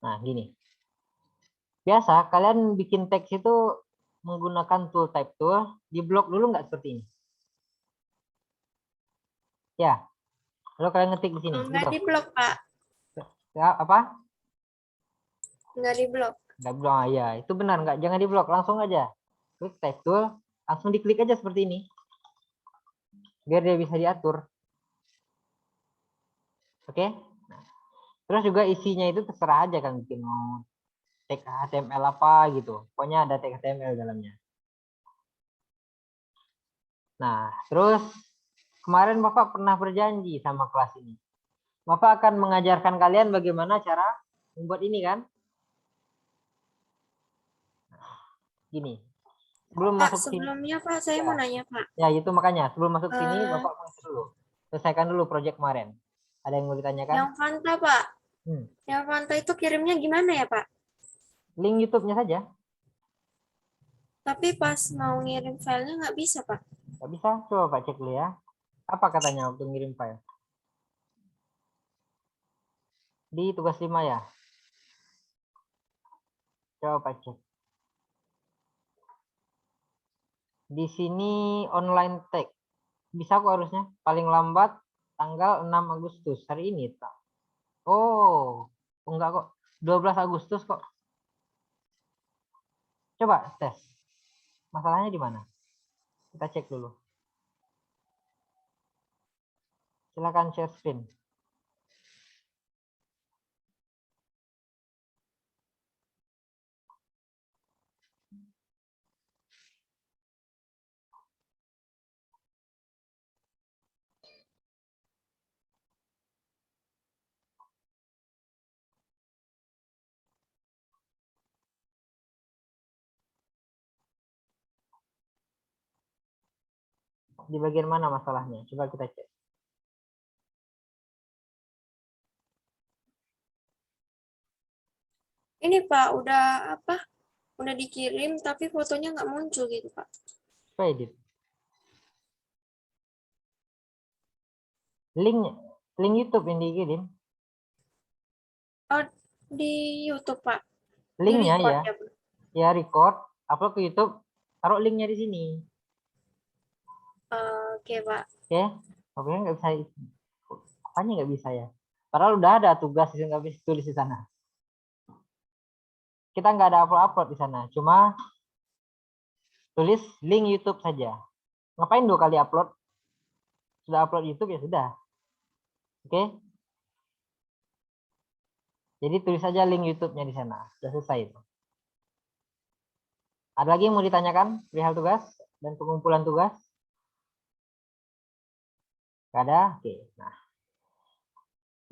Nah, gini. Biasa kalian bikin teks itu menggunakan tool type tool, di blok dulu nggak seperti ini? Ya, lalu kalian ngetik di sini. Enggak Gitu. di blok, Pak. Ya, apa? Enggak di blok. Nggak blok, ya itu benar nggak? Jangan di blok, langsung aja. Klik type tool, langsung diklik aja seperti ini. Biar dia bisa diatur. Oke? Nah, terus juga isinya itu terserah aja kan bikin mau tag HTML apa gitu. Pokoknya ada tag HTML dalamnya. Nah, terus kemarin Bapak pernah berjanji sama kelas ini. Bapak akan mengajarkan kalian bagaimana cara membuat ini kan? Gini. Sebelum Pak, masuk sini, sebelumnya Pak, saya ya, mau nanya Pak. ya itu makanya sebelum masuk sini Eh, Bapak mau dulu. Selesaikan dulu proyek kemarin. Ada yang mau ditanyakan? yang Fanta Pak, yang Fanta itu kirimnya gimana ya Pak? Link YouTube-nya saja. Tapi pas mau ngirim filenya nggak bisa Pak. Nggak bisa, coba Pak cek dulu ya. Apa katanya waktu ngirim file? Di tugas 5 ya? Coba Pak cek. Di sini online tag. Bisa kok harusnya. Paling lambat tanggal 6 Agustus. Hari ini. Oh, enggak kok. 12 Agustus kok. Coba tes. Masalahnya di mana? Kita cek dulu. Silakan share screen. Di bagian mana masalahnya? Coba kita cek. Ini Pak, udah apa? Udah dikirim tapi fotonya nggak muncul gitu Pak. Coba edit. Link link YouTube yang dikirim. Oh, di YouTube Pak. Di Linknya record ya. ya Pak. Ya record. Upload ke YouTube. Taruh linknya di sini. Oke Pak. Oke. Oke, nggak bisa. Apanya nggak bisa ya? Padahal udah ada tugas yang nggak bisa tulis di sana. Kita nggak ada upload di sana. Cuma tulis link YouTube saja. Ngapain 2 kali upload? Sudah upload YouTube ya sudah. Oke. Jadi tulis saja link YouTube-nya di sana. Sudah selesai itu. Ada lagi yang mau ditanyakan perihal tugas dan pengumpulan tugas? Gak ada? Oke. Nah,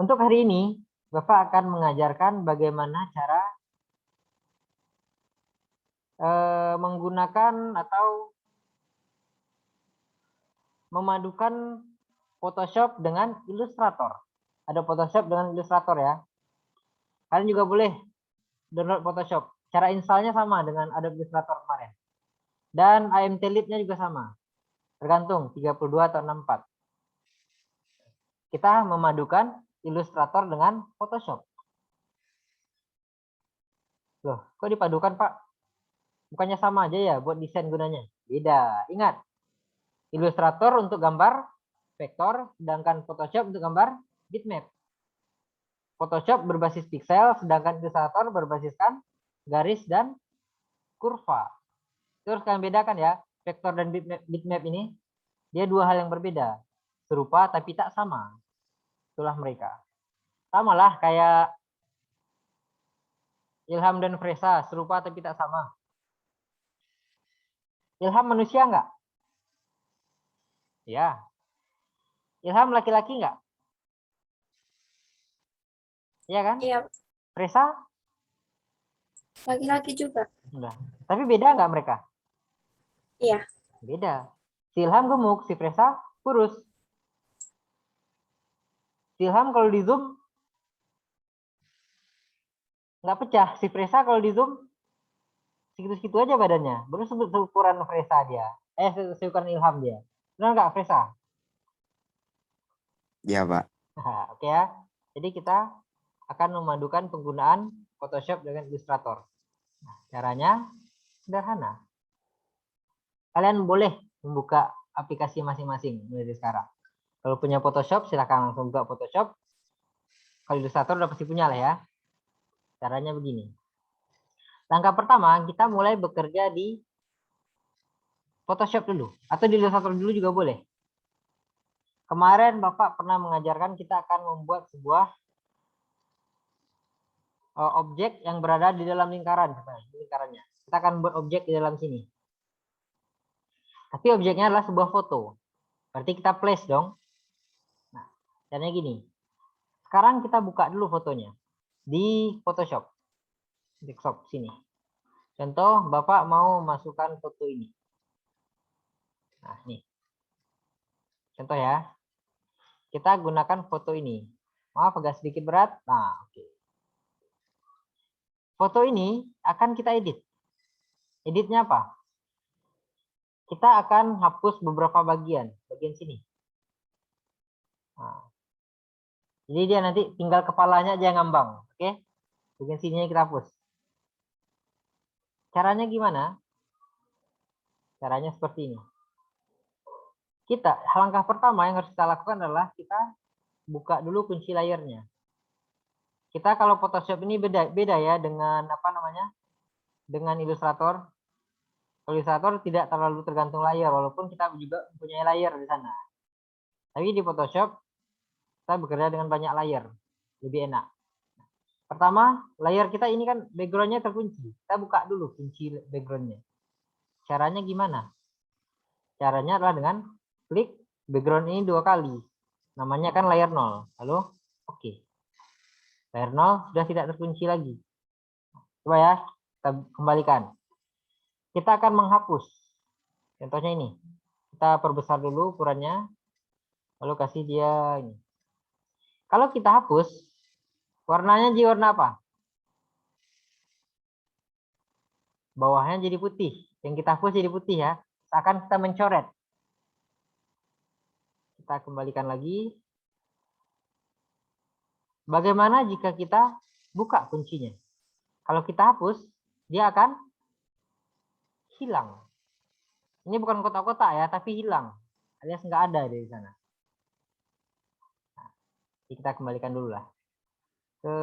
untuk hari ini Bapak akan mengajarkan bagaimana cara menggunakan atau memadukan Photoshop dengan Illustrator. Ada Photoshop dengan Illustrator ya. Kalian juga boleh download Photoshop. Cara installnya sama dengan Adobe Illustrator kemarin. Dan AMT Lib-nya juga sama. Tergantung 32 atau 64. Kita memadukan Illustrator dengan Photoshop. Loh, kok dipadukan Pak? Bukannya sama aja ya buat desain gunanya? Beda. Ingat, Illustrator untuk gambar vektor, sedangkan Photoshop untuk gambar bitmap. Photoshop berbasis pixel, sedangkan Illustrator berbasiskan garis dan kurva. Terus kalian bedakan ya, vektor dan bitmap ini, dia 2 hal yang berbeda. Serupa tapi tak sama. Itulah mereka. Sama lah kayak Ilham dan Fresa, serupa tapi tak sama. Ilham manusia nggak? Ya. Ilham laki-laki nggak? Iya kan? Iya, Fresa? laki-laki juga. Enggak. Tapi beda nggak mereka? Iya. Beda. Si Ilham gemuk, si Fresa kurus. Si Ilham kalau di zoom nggak pecah. Si Fresa kalau di zoom segitu-segitu aja badannya. Baru seukuran Fresa dia. Seukuran Ilham dia. Benar nggak Fresa? Iya, Pak. Oke ya. Jadi kita akan memadukan penggunaan Photoshop dengan Illustrator. Nah, caranya sederhana. Kalian boleh membuka aplikasi masing-masing mulai dari sekarang. Kalau punya Photoshop, silahkan langsung buka Photoshop. Kalau Illustrator udah pasti punya lah ya. Caranya begini. Langkah pertama, kita mulai bekerja di Photoshop dulu. Atau di Illustrator dulu juga boleh. Kemarin Bapak pernah mengajarkan kita akan membuat sebuah objek yang berada di dalam lingkaran. Lingkarannya. Kita akan buat objek di dalam sini. Tapi objeknya adalah sebuah foto. Berarti kita place dong. Nah, caranya gini. Sekarang kita buka dulu fotonya di Photoshop. Desktop sini. Contoh, Bapak mau masukkan foto ini. Nah, nih. Contoh ya. Kita gunakan foto ini. Maaf agak sedikit berat. Nah, oke. Foto ini akan kita edit. Editnya apa? Kita akan hapus beberapa bagian sini. Nah, jadi dia nanti tinggal kepalanya aja yang ngambang, oke? Bagian sininya kita hapus. Caranya gimana? Caranya seperti ini. Langkah pertama yang harus kita lakukan adalah kita buka dulu kunci layarnya. Kita kalau Photoshop ini beda ya dengan dengan Illustrator. Illustrator tidak terlalu tergantung layar, walaupun kita juga mempunyai layar di sana. Tapi di Photoshop kita bekerja dengan banyak layar, lebih enak. Pertama, layar kita ini kan backgroundnya terkunci. Kita buka dulu kunci backgroundnya. Caranya gimana? Caranya adalah dengan klik background ini 2 kali. Namanya kan layar 0. Lalu, oke. Layar 0 sudah tidak terkunci lagi. Coba ya, kita kembalikan. Kita akan menghapus. Contohnya ini. Kita perbesar dulu ukurannya. Lalu kasih dia ini. Kalau kita hapus, warnanya jadi warna apa? Bawahnya jadi putih. Yang kita hapus jadi putih ya. Seakan kita mencoret. Kita kembalikan lagi. Bagaimana jika kita buka kuncinya? Kalau kita hapus, dia akan hilang. Ini bukan kotak-kotak ya, tapi hilang. Alias nggak ada di sana. Nah, kita kembalikan dulu lah. Ke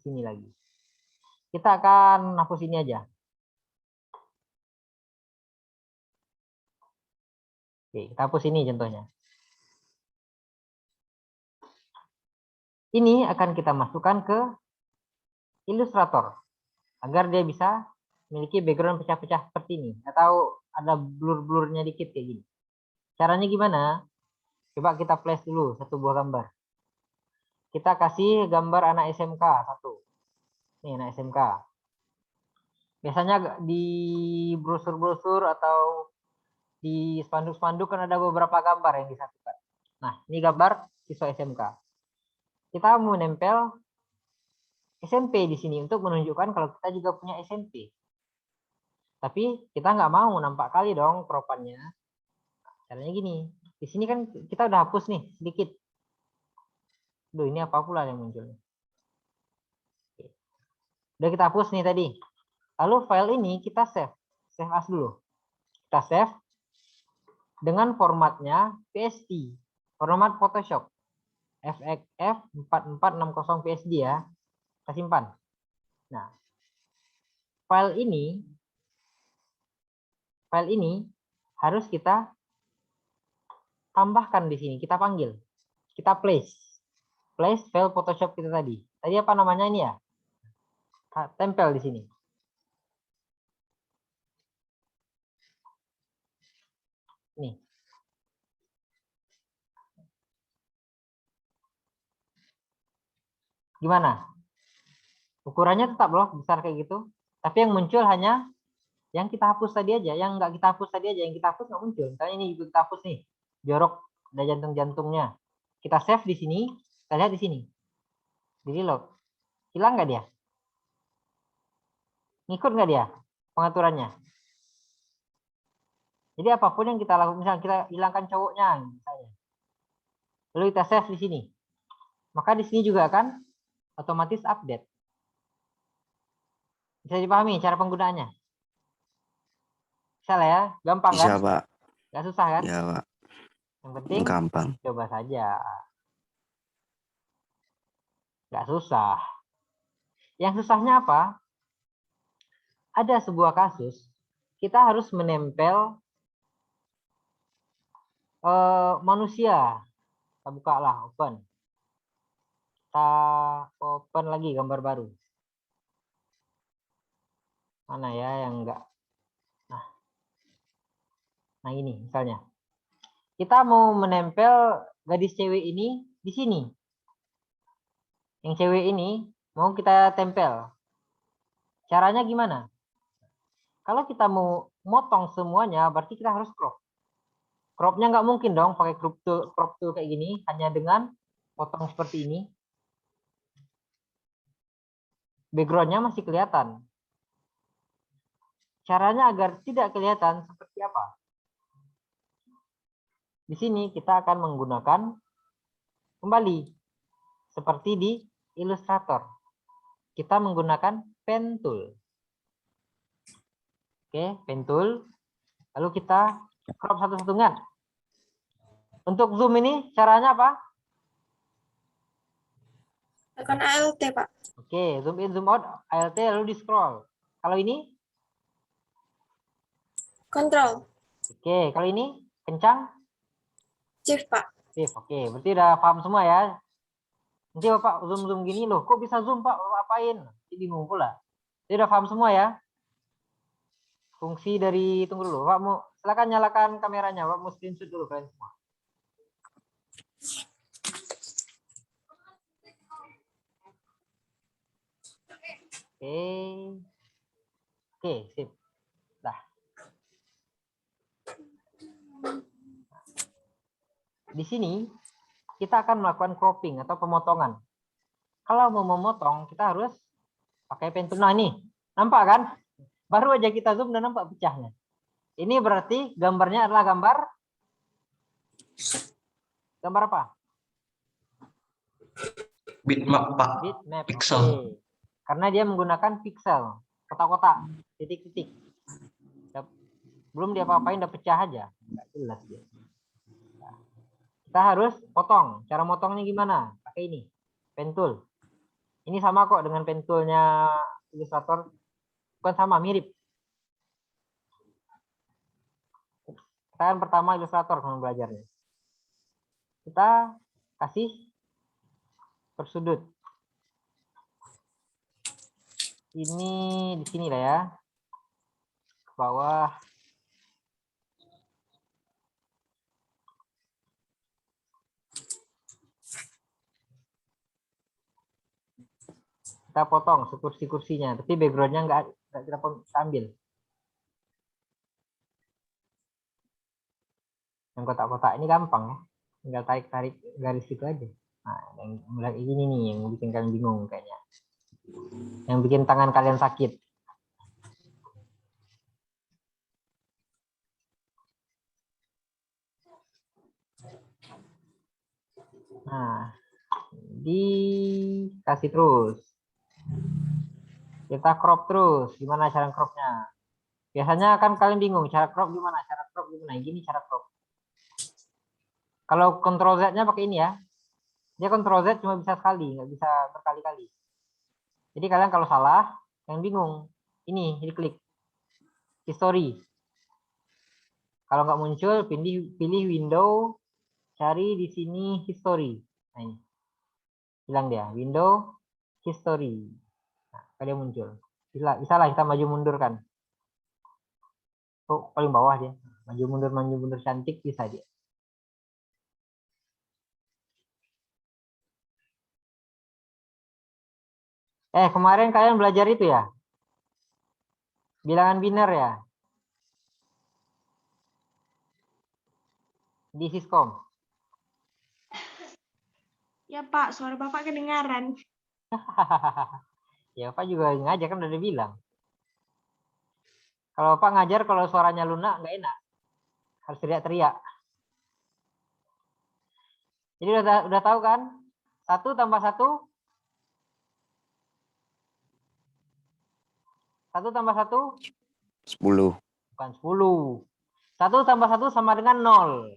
sini lagi. Kita akan hapus ini aja. Oke, kita hapus ini contohnya. Ini akan kita masukkan ke Illustrator agar dia bisa memiliki background pecah-pecah seperti ini atau ada blur-blurnya dikit kayak gini. Caranya gimana? Coba kita flash dulu satu buah gambar. Kita kasih gambar anak SMK satu. Nih anak SMK. Biasanya di brosur-brosur atau di spanduk-spanduk kan ada beberapa gambar yang disatukan. Nah, ini gambar siswa SMK. Kita mau nempel SMP di sini untuk menunjukkan kalau kita juga punya SMP. Tapi kita nggak mau nampak kali dong kropannya. Caranya gini. Di sini kan kita udah hapus nih sedikit. Duh, ini apa pula yang muncul? Udah kita hapus nih tadi. Lalu file ini kita save. Save as dulu. Kita save dengan formatnya PSD. Format Photoshop. FXF4460 PSD ya. Kita simpan. Nah, file ini harus kita tambahkan di sini. Kita panggil. Kita place file Photoshop kita tadi. Tadi apa namanya ini ya? Tempel di sini. Nih. Gimana? Ukurannya tetap loh besar kayak gitu. Tapi yang muncul hanya yang kita hapus tadi aja. Yang nggak kita hapus tadi aja. Yang kita hapus nggak muncul. Misalnya ini juga kita hapus nih. Jorok ada jantung-jantungnya. Kita save di sini. Kita lihat di sini. Di reload. Hilang nggak dia? Ngikut nggak dia pengaturannya? Jadi apapun yang kita lakukan, misalnya kita hilangkan cowoknya, misalnya. Lalu kita save di sini. maka di sini juga akan otomatis update. Bisa dipahami cara penggunaannya? Bisa lah ya, gampang kan? Bisa, Pak. Nggak susah kan? Ya, Pak. Yang penting Gampang. coba saja. Nggak susah. Yang susahnya apa? Ada sebuah kasus, kita harus menempel manusia. Kita buka lah, open. Kita open lagi gambar baru. Mana ya yang enggak? Nah ini misalnya. Kita mau menempel gadis cewek ini di sini. Yang cewek ini mau kita tempel. Caranya gimana? Kalau kita mau motong semuanya, berarti kita harus crop. Cropnya nggak mungkin dong pakai crop tool kayak gini, hanya dengan potong seperti ini. Backgroundnya masih kelihatan. Caranya agar tidak kelihatan seperti apa? Di sini kita akan menggunakan kembali seperti di Illustrator. Kita menggunakan pen tool. Oke, pen tool. Lalu kita crop satu-satu ingat. Untuk zoom ini caranya apa? Tekan ALT, Pak. Oke, zoom in, zoom out, ALT lalu di scroll. Kalau ini? Control. Oke, kalau ini kencang? Shift, Pak. Shift. Oke, berarti udah paham semua ya. Nanti Bapak zoom gini loh. Kok bisa zoom Pak? Bapak apain? Jadi bingung pula. Jadi udah paham semua ya. Fungsi dari, tunggu dulu. Pak mau silakan nyalakan kameranya. Pak mau screenshot dulu kalian semua. Oke, sip. Dah. Di sini kita akan melakukan cropping atau pemotongan. Kalau mau memotong, kita harus pakai pen tool. Nah, ini nampak kan? Baru aja kita zoom dan nampak pecahnya. Ini berarti gambarnya adalah gambar apa? Bitmap, Pak. Bitmap. Pixel. Oke. Karena dia menggunakan pixel, kotak-kotak, titik-titik. Belum dia apa-apain udah pecah aja. Nggak jelas dia. Nah, kita harus potong. Cara motongnya gimana? Pakai ini, pen tool. Ini sama kok dengan pen toolnya Illustrator. Bukan sama, mirip. Kita kan pertama Illustrator kalau belajarnya. Kita kasih persudut. Ini di sini lah ya. Ke bawah. Kita potong kursi-kursinya, tapi backgroundnya nggak kita ambil. Yang kotak-kotak ini gampang ya, tinggal tarik-tarik garis itu aja. Nah, yang ini nih yang bikin kalian bingung kayaknya, yang bikin tangan kalian sakit. Nah, dikasih terus. Kita crop terus. Gimana cara cropnya? Biasanya kan kalian bingung cara crop gimana? Cara crop gimana? Gini cara crop. Kalau Ctrl Z-nya pakai ini ya. Dia Ctrl Z cuma bisa sekali, nggak bisa berkali-kali. Jadi kalian kalau salah, yang bingung, ini klik history. Kalau nggak muncul, pilih window, cari di sini history. Nah ini, bilang dia window history. Nah, dia muncul. Bisa lah kita maju mundur kan. Oh, paling bawah dia. Maju mundur cantik bisa dia. Kemarin kalian belajar itu ya? Bilangan biner ya? Di Siskom. Ya Pak, suara Bapak kedengaran. Ya Pak juga ngajar kan udah bilang. Kalau Pak ngajar kalau suaranya lunak nggak enak. Harus teriak-teriak. Jadi udah tahu kan 1 tambah 1. 1 tambah 1. 10. Bukan 10. 1 tambah 1 sama dengan 0.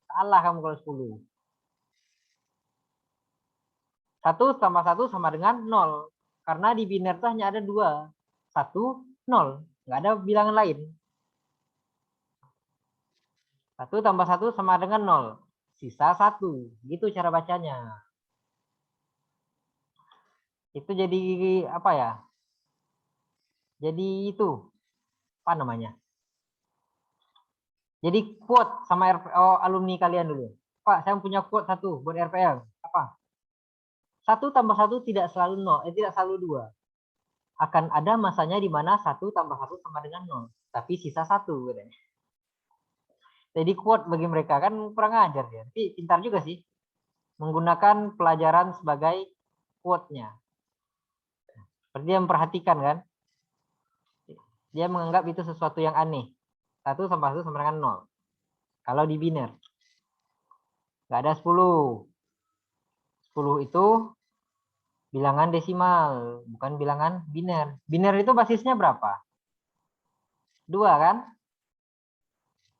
Salah kamu kalau 10. 1 tambah 1 sama dengan 0. Karena di biner itu hanya ada 2. 1, 0. Nggak ada bilangan lain. 1 tambah 1 sama dengan 0. Sisa 1. Gitu cara bacanya. Itu jadi apa ya? Jadi itu. Apa namanya? Jadi quote sama alumni kalian dulu. Pak, saya punya quote satu buat RPL. Apa? 1 tambah 1 tidak selalu 0, tidak selalu 2. Akan ada masanya di mana 1 tambah 1 sama dengan 0. Tapi sisa 1. Katanya. Jadi quote bagi mereka kan kurang ajar ya. Tapi pintar juga sih. Menggunakan pelajaran sebagai quote-nya. Seperti dia memperhatikan kan. Dia menganggap itu sesuatu yang aneh. 1 tambah 1 sama dengan 0. Kalau di biner. Nggak ada 10. 10 itu bilangan desimal, bukan bilangan biner. Biner itu basisnya berapa? 2 kan?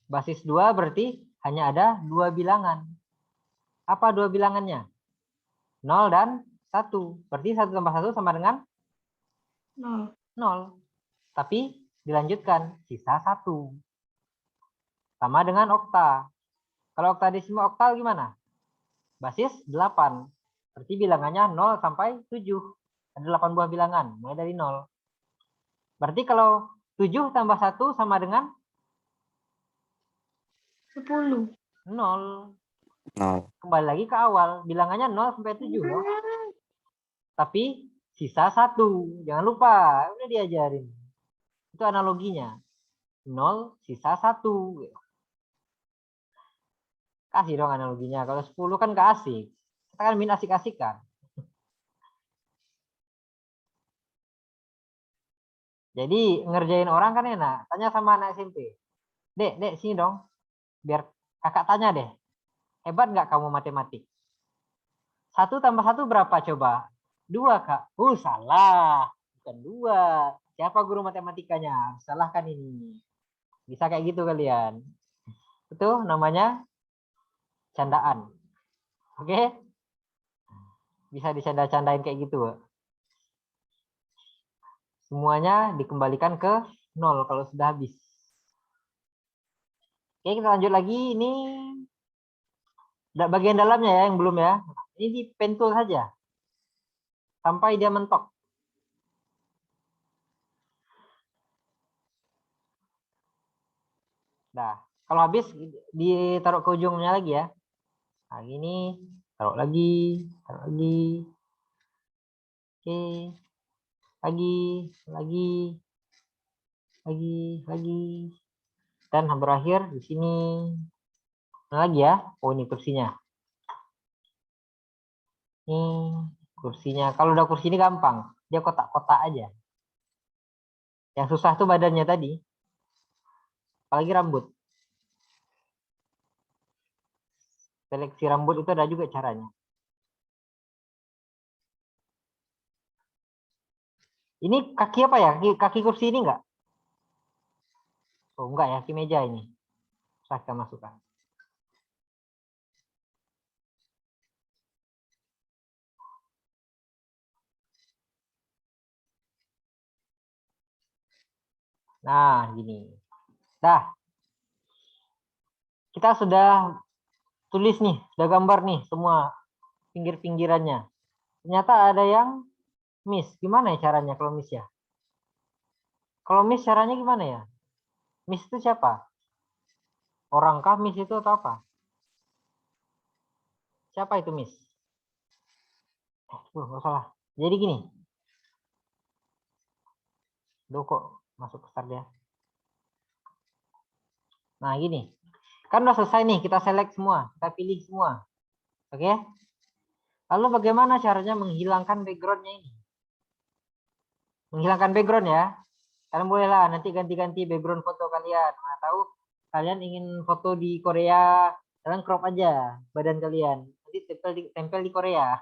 Basis 2 berarti hanya ada 2 bilangan. Apa 2 bilangannya? 0 dan 1. Berarti 1 tambah 1 sama dengan 0. 0. Tapi dilanjutkan, sisa 1. Sama dengan okta. Kalau oktadesimal oktal gimana? Basis 8. Berarti bilangannya 0 sampai 7. Ada 8 buah bilangan, mulai dari 0. Berarti kalau 7 tambah 1 sama dengan 10. 0. 0. Kembali lagi ke awal, bilangannya 0 sampai 7. No? Tapi sisa 1. Jangan lupa, udah diajarin. Itu analoginya. 0, sisa 1. Kasih dong analoginya. Kalau 10 kan gak asik. Kita kan min asik-asik kan. Jadi ngerjain orang kan enak. Tanya sama anak SMP. Dek, sini dong. Biar kakak tanya deh. Hebat nggak kamu matematik? 1 tambah 1 berapa coba? 2 kak. Salah. Bukan 2. Siapa guru matematikanya? Salah kan ini. Bisa kayak gitu kalian. Itu namanya candaan. Oke? Bisa dicanda-candain kayak gitu. Semuanya dikembalikan ke 0 kalau sudah habis. Oke, kita lanjut lagi. Ini bagian dalamnya ya yang belum ya. Ini di pentul saja. Sampai dia mentok. Nah, kalau habis ditaruh ke ujungnya lagi ya. Nah, gini, taruh lagi, taruh lagi. Oke. Lagi. Dan berakhir di sini. Nah, lagi ya. Oh, ini kursinya. Ini kursinya. Kalau udah kursi ini gampang. Dia kotak-kotak aja. Yang susah tuh badannya tadi. Apalagi rambut. Seleksi rambut itu ada juga caranya. Ini kaki apa ya? Kaki kursi ini enggak? Oh, enggak ya. Kaki meja ini. Saya akan masukkan. Nah, gini. Dah. Kita sudah tulis nih, sudah gambar nih semua pinggir-pinggirannya. Ternyata ada yang miss. Gimana ya caranya kalau miss ya? Kalau miss caranya gimana ya? Miss itu siapa? Orangkah miss itu atau apa? Siapa itu miss? Nggak salah. Jadi gini. Duh kok masuk ke start ya. Nah gini. Kan udah selesai nih, kita select semua. Kita pilih semua. Oke? Lalu bagaimana caranya menghilangkan backgroundnya ini? Menghilangkan background ya. Kalian bolehlah nanti ganti-ganti background foto kalian. Nah, tahu kalian ingin foto di Korea, kalian crop aja badan kalian. Nanti tempel di Korea.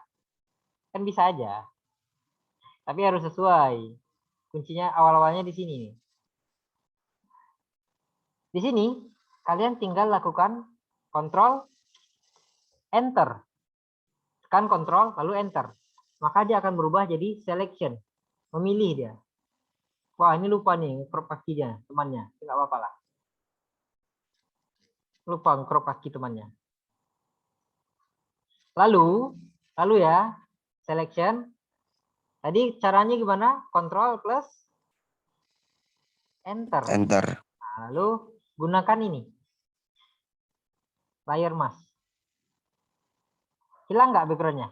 Kan bisa aja. Tapi harus sesuai. Kuncinya awal-awalnya di sini nih. Di sini kalian tinggal lakukan Ctrl Enter. Tekan Ctrl lalu Enter. Maka dia akan berubah jadi selection. Memilih dia. Wah, ini lupa nih crop kakinya temannya. Enggak apa-apa lah. Lupa crop kaki temannya. Lalu ya, selection. Tadi caranya gimana? Ctrl plus Enter. Enter. Nah, lalu gunakan ini. Layer mask. Hilang nggak backgroundnya?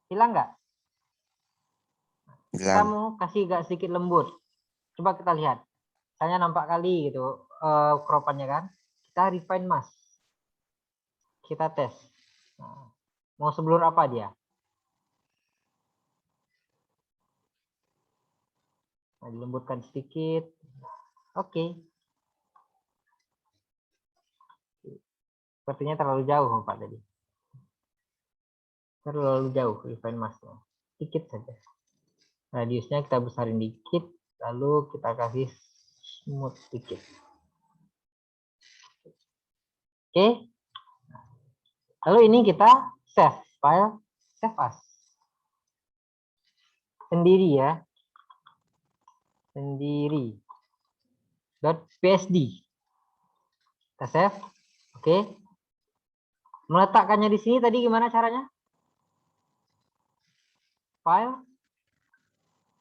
Hilang nggak? Kita Hilang. mau kasih agak sedikit lembut. Coba kita lihat. Misalnya nampak kali gitu cropannya kan. Kita refine mask. Kita tes. Nah, mau seblur apa dia? Nah, dilembutkan sedikit. Oke. Sepertinya terlalu jauh Pak tadi. Terlalu jauh refine masknya. Sedikit saja. Radiusnya kita besarin dikit. Lalu kita kasih smooth sedikit. Oke. Lalu ini kita save file, save as. Sendiri ya. Sendiri. .psd. Kita save. Oke. Meletakkannya di sini tadi gimana caranya? File,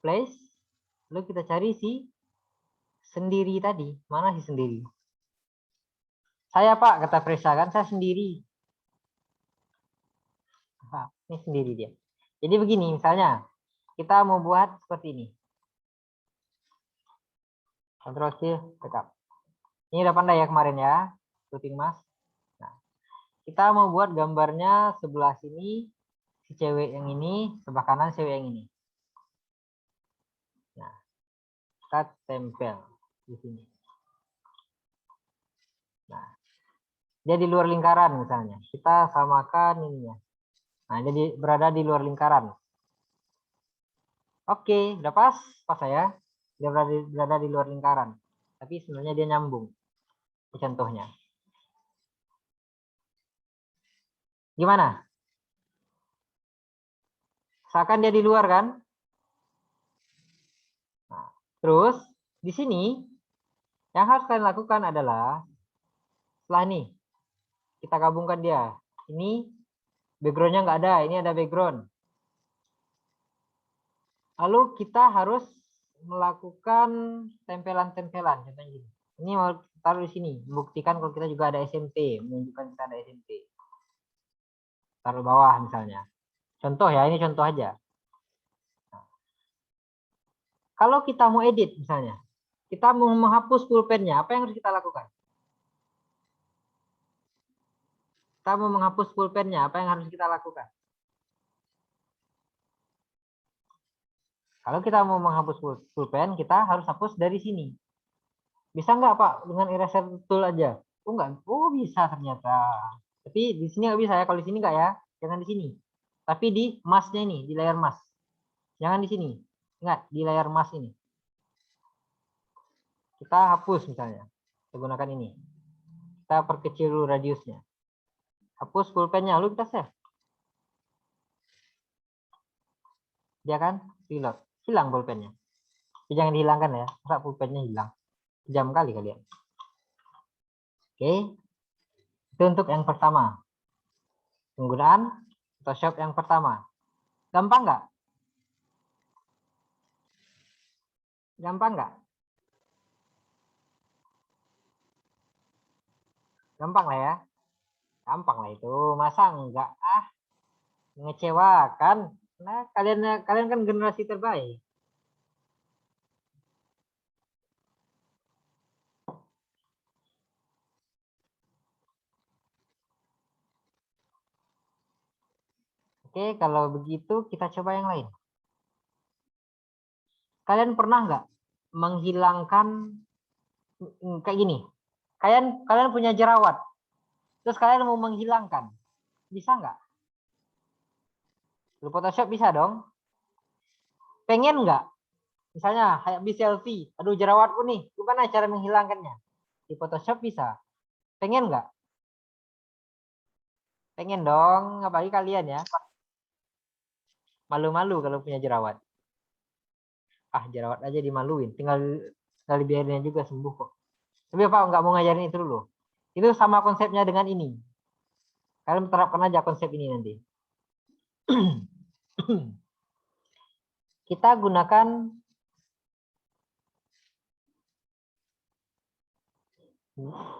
place, lalu kita cari si sendiri tadi. Mana si sendiri? Saya Pak, kata Fresa kan, saya sendiri. Nah, ini sendiri dia. Jadi begini, misalnya kita mau buat seperti ini. Ctrl C, backup. Ini udah pandai ya kemarin ya, shooting mask. Nah, kita mau buat gambarnya sebelah sini si cewek yang ini, sebelah kanan cewek yang ini. Nah, kita tempel di sini. Nah, dia di luar lingkaran misalnya. Kita samakan ininya. Nah, jadi berada di luar lingkaran. Oke, udah pas saya. Dia berada di luar lingkaran. Tapi sebenarnya dia nyambung. Ini contohnya. Gimana? Seakan dia di luar kan? Nah, terus di sini yang harus kalian lakukan adalah setelah ini kita gabungkan dia. Ini backgroundnya nggak ada, ini ada background. Lalu kita harus melakukan tempelan-tempelan. Contohnya gini. Ini mau taruh di sini, membuktikan kalau kita juga ada SMP, menunjukkan kita ada SMP. Taruh bawah misalnya. Contoh ya, ini contoh aja. Nah, kalau kita mau edit misalnya, kita mau menghapus pulpennya, apa yang harus kita lakukan? Kita mau menghapus pulpennya, apa yang harus kita lakukan? Kalau kita mau menghapus pulpen, kita harus hapus dari sini. Bisa nggak Pak dengan eraser tool aja? Oh nggak, oh bisa ternyata. Tapi di sini nggak bisa ya. Kalau di sini nggak ya, jangan di sini. Tapi di masknya ini, di layar mask. Jangan di sini. Ingat, di layar mask ini. Kita hapus misalnya. Kita gunakan ini. Kita perkecil dulu radiusnya. Hapus pulpennya, lalu kita save. Dia kan reload. Hilang pulpennya. Tapi jangan dihilangkan ya. Masa pulpennya hilang. Jam kali kalian. Oke. Itu untuk yang pertama. Penggunaan Photoshop yang pertama. Gampang nggak? Gampang nggak? Gampang lah ya. Gampang lah itu. Masa enggak? Mengecewakan. Nah, kalian kan generasi terbaik. Oke, kalau begitu kita coba yang lain. Kalian pernah nggak menghilangkan kayak gini? Kalian punya jerawat. Terus kalian mau menghilangkan. Bisa nggak? Lu Photoshop bisa dong. Pengen nggak? Misalnya habis selfie, aduh jerawatku nih, gimana cara menghilangkannya? Di Photoshop bisa. Pengen nggak? Pengen dong, apalagi kalian ya. Malu-malu kalau punya jerawat. Ah, jerawat aja dimaluin, tinggal biarin juga sembuh kok. Tapi Pak nggak mau ngajarin itu dulu. Itu sama konsepnya dengan ini. Kalian terapkan aja konsep ini nanti. Kita gunakan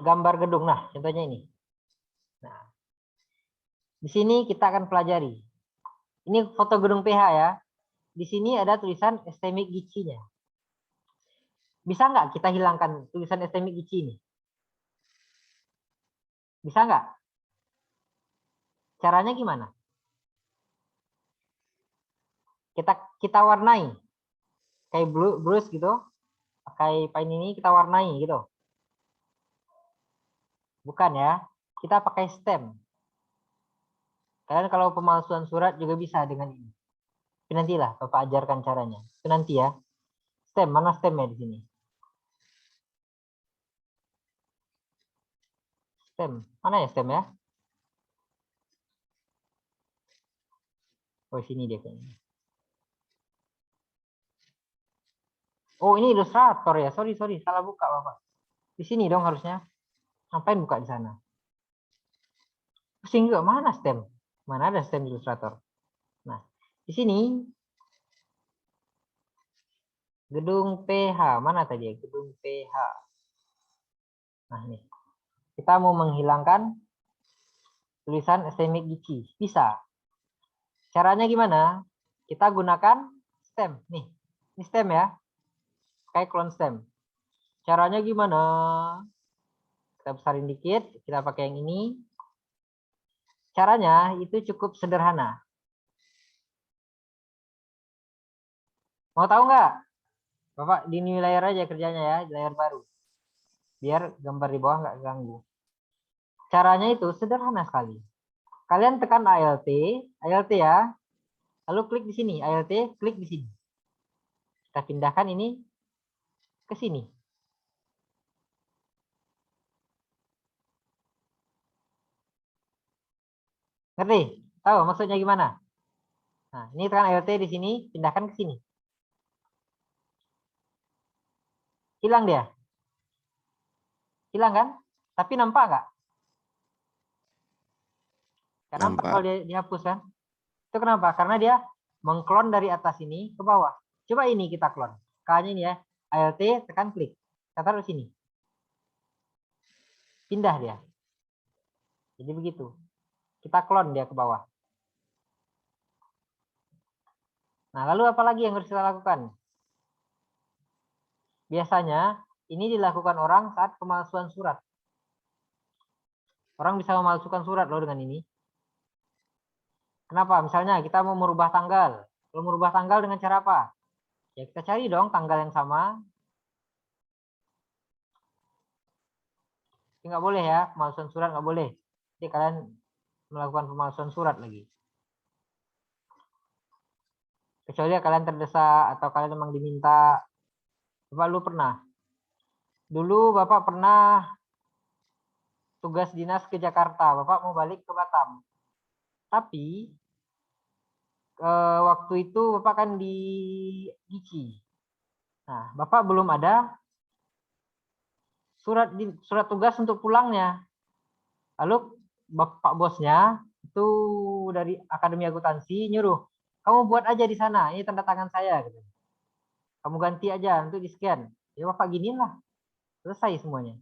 gambar gedung. Nah, contohnya ini. Nah, di sini kita akan pelajari. Ini foto gedung PH ya. Di sini ada tulisan STMIC GC-nya. Bisa nggak kita hilangkan tulisan STMIC GC ini? Bisa nggak? Caranya gimana? Kita warnai. Kayak brush gitu. Pakai paint ini kita warnai gitu. Bukan ya. Kita pakai stem. Kalian kalau pemalsuan surat juga bisa dengan ini. Tapi nantilah Bapak ajarkan caranya. Itu nanti ya. Stem, mana stemnya di sini? Stem, mana ya stem ya? Oh, sini dia kayaknya. Oh, ini ilustrator ya. Sorry, salah buka Bapak. Di sini dong harusnya. Ngapain buka di sana? Pusing juga, mana stem? Mana ada stem ilustrator? Nah, di sini gedung PH. Mana tadi ya? Gedung PH. Nah, nih. Kita mau menghilangkan tulisan STMIC GC. Bisa. Caranya gimana? Kita gunakan stem. Nih, ini stem ya. Kayak clone stem. Caranya gimana? Kita besarin dikit. Kita pakai yang ini. Caranya itu cukup sederhana. Mau tahu nggak? Bapak di new layer aja kerjanya ya, layer baru. Biar gambar di bawah nggak ganggu. Caranya itu sederhana sekali. Kalian tekan ALT ya. Lalu klik di sini, ALT, klik di sini. Kita pindahkan ini ke sini. Ngerti? Tahu maksudnya gimana? Nah, ini tekan ALT di sini, pindahkan ke sini. Hilang dia. Hilang kan? Tapi nampak nggak? Kenapa Nampak. kalau dia dihapus kan? Itu kenapa? Karena dia mengklon dari atas ini ke bawah. Coba ini kita klon. K-nya ini ya. ALT, tekan klik. Kita taruh sini. Pindah dia. Jadi begitu. Kita klon dia ke bawah. Nah, lalu apa lagi yang harus kita lakukan? Biasanya ini dilakukan orang saat pemalsuan surat. Orang bisa memalsukan surat loh dengan ini. Kenapa? Misalnya kita mau merubah tanggal. Kalau merubah tanggal dengan cara apa? Ya kita cari dong tanggal yang sama. Ini nggak boleh ya, pemalsuan surat nggak boleh. Jadi kalian melakukan pemalsuan surat lagi. Kecuali kalian terdesak atau kalian memang diminta. Bapak lu pernah. Dulu Bapak pernah tugas dinas ke Jakarta. Bapak mau balik ke Batam. Tapi waktu itu Bapak kan di Gici. Nah, Bapak belum ada surat tugas untuk pulangnya. Lalu Bapak bosnya itu dari Akademi Akuntansi nyuruh, kamu buat aja di sana, ini tanda tangan saya. Gitu. Kamu ganti aja untuk di scan. Ya Bapak giniin lah, selesai semuanya.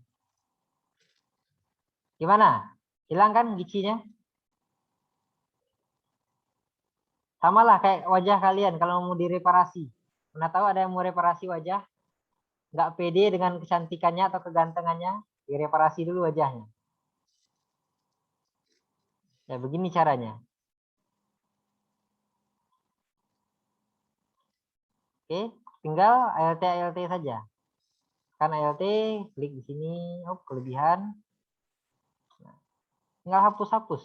Gimana? Hilang kan gicinya? Sama lah kayak wajah kalian kalau mau direparasi. Pernah tahu ada yang mau reparasi wajah? Nggak pede dengan kecantikannya atau kegantengannya, direparasi dulu wajahnya. Ya begini caranya. Oke, tinggal ALT saja. Kan ALT, klik di sini, oh kelebihan. Nah, tinggal hapus-hapus.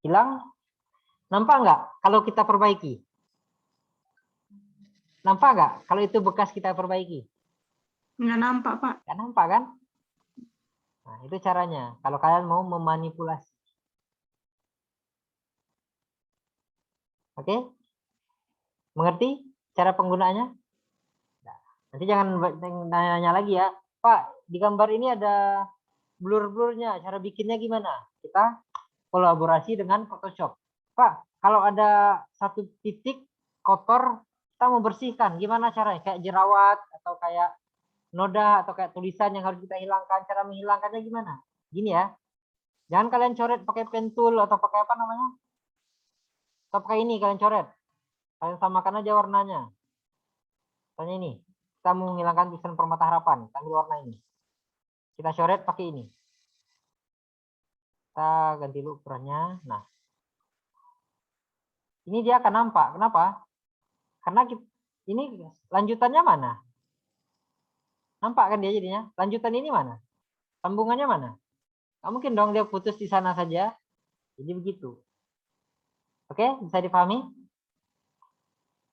Hilang? Nampak nggak kalau kita perbaiki? Nampak nggak kalau itu bekas kita perbaiki? Nggak nampak, Pak. Nggak nampak kan? Nah, itu caranya. Kalau kalian mau memanipulasi. Oke? Mengerti cara penggunaannya? Nah, nanti jangan nanya-nanya lagi ya. Pak, di gambar ini ada blur-blurnya. Cara bikinnya gimana? Kita kolaborasi dengan Photoshop. Pak, kalau ada satu titik kotor, kita membersihkan. Gimana caranya? Kayak jerawat atau kayak noda atau kayak tulisan yang harus kita hilangkan. Cara menghilangkannya gimana? Gini ya. Jangan kalian coret pakai pen tool atau pakai apa namanya? Atau pakai ini kalian coret. Kalian samakan aja warnanya. Misalnya ini. Kita mau menghilangkan tulisan Permata Harapan. Kita ambil warna ini. Kita coret pakai ini. Kita ganti dulu ukurannya. Nah. Ini dia akan nampak. Kenapa? Karena ini lanjutannya mana? Nampak kan dia jadinya? Lanjutan ini mana? Sambungannya mana? Nggak mungkin dong dia putus di sana saja. Jadi begitu. Oke, bisa dipahami?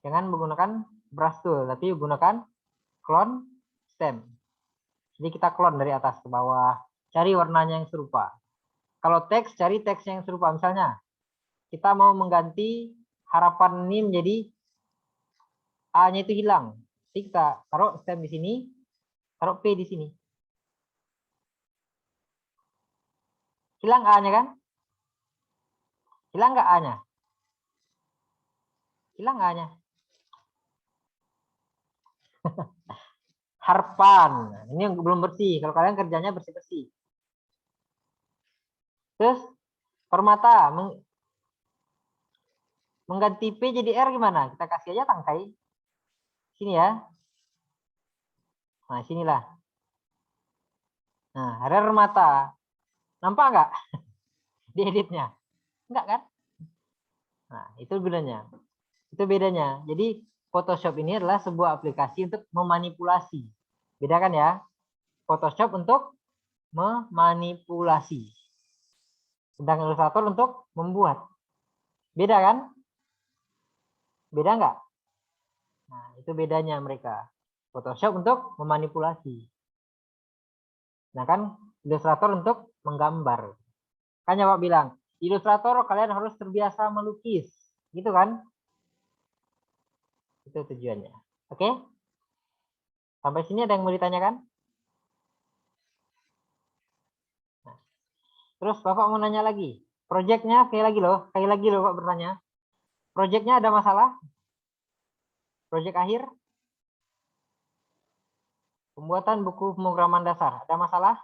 Jangan menggunakan brush tool, tapi gunakan clone stem. Jadi kita clone dari atas ke bawah. Cari warnanya yang serupa. Kalau teks, cari teks yang serupa. Misalnya, kita mau mengganti harapan ini menjadi A-nya itu hilang. Jadi kita taruh stem di sini, taruh P di sini. Hilang A-nya kan? Hilang nggak A-nya? Hilang A-nya. Harpan. Ini yang belum bersih. Kalau kalian kerjanya bersih-bersih. Terus, permata. Mengganti P jadi R gimana? Kita kasih aja tangkai. Sini ya. Nah, sinilah. Nah, rare mata. Nampak nggak? Di editnya. Enggak kan? Nah, itu gunanya. Itu bedanya. Jadi, Photoshop ini adalah sebuah aplikasi untuk memanipulasi. Bedakan ya. Photoshop untuk memanipulasi. Sedangkan Illustrator untuk membuat. Beda kan? Beda nggak? Nah, itu bedanya mereka. Photoshop untuk memanipulasi. Nah kan, Illustrator untuk menggambar. Kan Pak bilang, Illustrator kalian harus terbiasa melukis. Gitu kan? Itu tujuannya. Oke? Sampai sini ada yang mau ditanyakan? Nah, terus Bapak mau nanya lagi. Proyeknya sekali lagi loh Pak bertanya. Proyeknya ada masalah? Proyek akhir? Pembuatan buku pemrograman dasar. Ada masalah?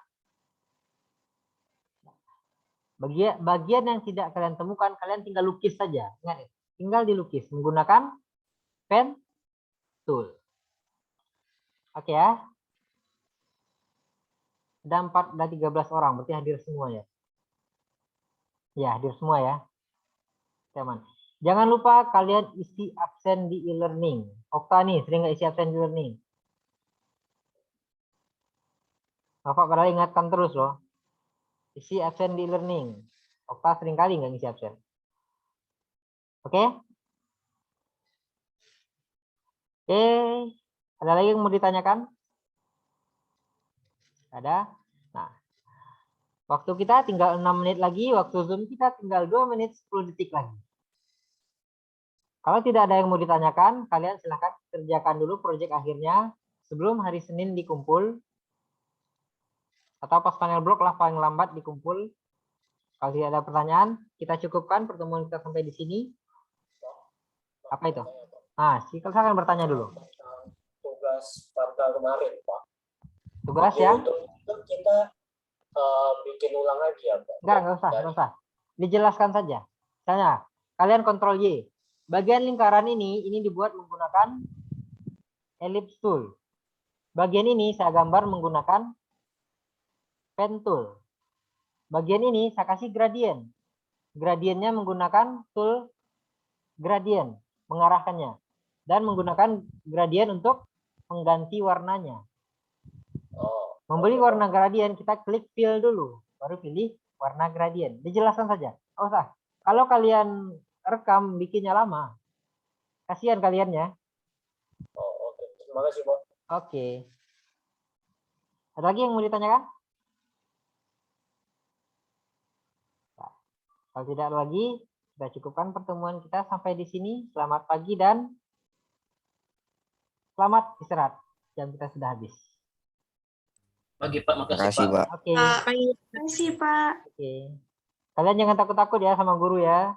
Bagian yang tidak kalian temukan, kalian tinggal lukis saja. Ingat, tinggal dilukis menggunakan pen tool. Oke ya. Ada 13 orang, berarti hadir semua ya. Ya, hadir semua ya. Teman. Jangan lupa kalian isi absen di e-learning. Okta nih, sering nggak isi absen di e-learning? Bapak padahal ingatkan terus loh. Isi absen di e-learning. Okta sering kali nggak ngisi absen. Oke? Oke. Ada lagi yang mau ditanyakan? Ada? Nah. Waktu kita tinggal 6 menit lagi. Waktu Zoom kita tinggal 2 menit 10 detik lagi. Kalau tidak ada yang mau ditanyakan, kalian silahkan kerjakan dulu proyek akhirnya sebelum hari Senin dikumpul. Atau pas panel blok lah paling lambat dikumpul. Kalau tidak ada pertanyaan, kita cukupkan pertemuan kita sampai di sini. Apa itu? Nah, silakan bertanya dulu. Tugas pada kemarin, Pak. Tugas ya? Itu kita bikin ulang lagi ya, Pak? Enggak usah. Dijelaskan saja. Misalnya, kalian kontrol Y. Bagian lingkaran ini dibuat menggunakan ellipse tool. Bagian ini saya gambar menggunakan pen tool. Bagian ini saya kasih gradien. Gradiennya menggunakan tool gradien, mengarahkannya. Dan menggunakan gradien untuk mengganti warnanya. Membeli warna gradien, kita klik fill dulu. Baru pilih warna gradien. Dijelaskan saja. Oh, usah. Kalau kalian rekam bikinnya lama, kasihan kaliannya. Oh, oke. Terima kasih, Pak. Oke. Ada lagi yang mau ditanyakan? Nah, kalau tidak ada lagi, kita cukupkan pertemuan kita sampai di sini. Selamat pagi dan selamat istirahat. Jam kita sudah habis. Pagi Pak, makasih Makasih, Pak. Pak. Oke. Pak. Terima kasih, Pak. Oke. Kalian jangan takut-takut ya sama guru ya.